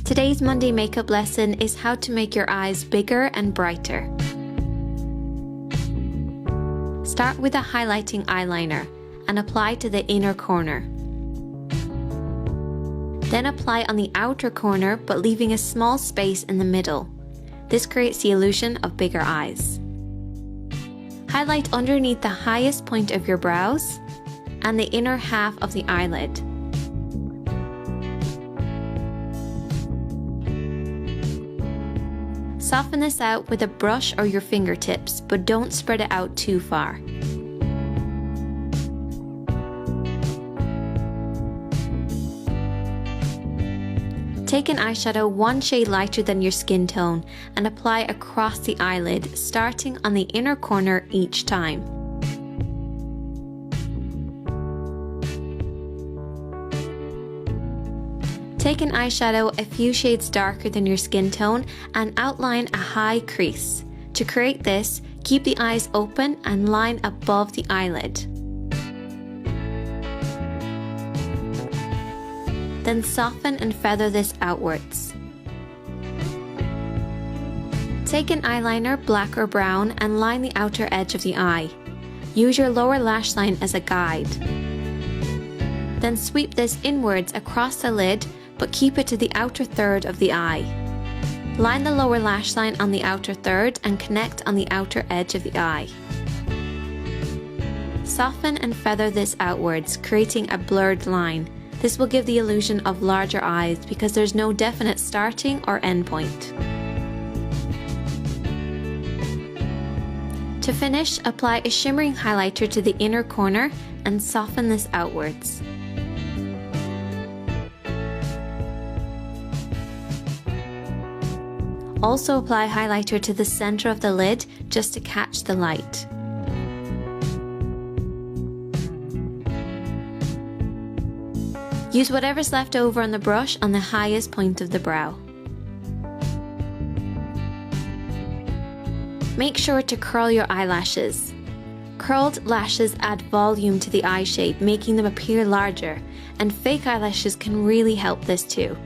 Today's Monday makeup lesson is how to make your eyes bigger and brighter. Start with a highlighting eyeliner and apply to the inner corner. Then apply on the outer corner but leaving a small space in the middle. This creates the illusion of bigger eyes. Highlight underneath the highest point of your brows and the inner half of the eyelid. Soften this out with a brush or your fingertips, but don't spread it out too far. Take an eyeshadow one shade lighter than your skin tone and apply across the eyelid, starting on the inner corner each time. Take an eyeshadow a few shades darker than your skin tone and outline a high crease. To create this, keep the eyes open and line above the eyelid. Then soften and feather this outwards. Take an eyeliner, black or brown, and line the outer edge of the eye. Use your lower lash line as a guide. Then sweep this inwards across the lid, but keep it to the outer third of the eye. Line the lower lash line on the outer third and connect on the outer edge of the eye. Soften and feather this outwards, creating a blurred line. This will give the illusion of larger eyes because there's no definite starting or end point. To finish, apply a shimmering highlighter to the inner corner and soften this outwards. Also apply highlighter to the center of the lid just to catch the light. Use whatever's left over on the brush on the highest point of the brow. Make sure to curl your eyelashes. Curled lashes add volume to the eye shape, making them appear larger, and fake eyelashes can really help this too.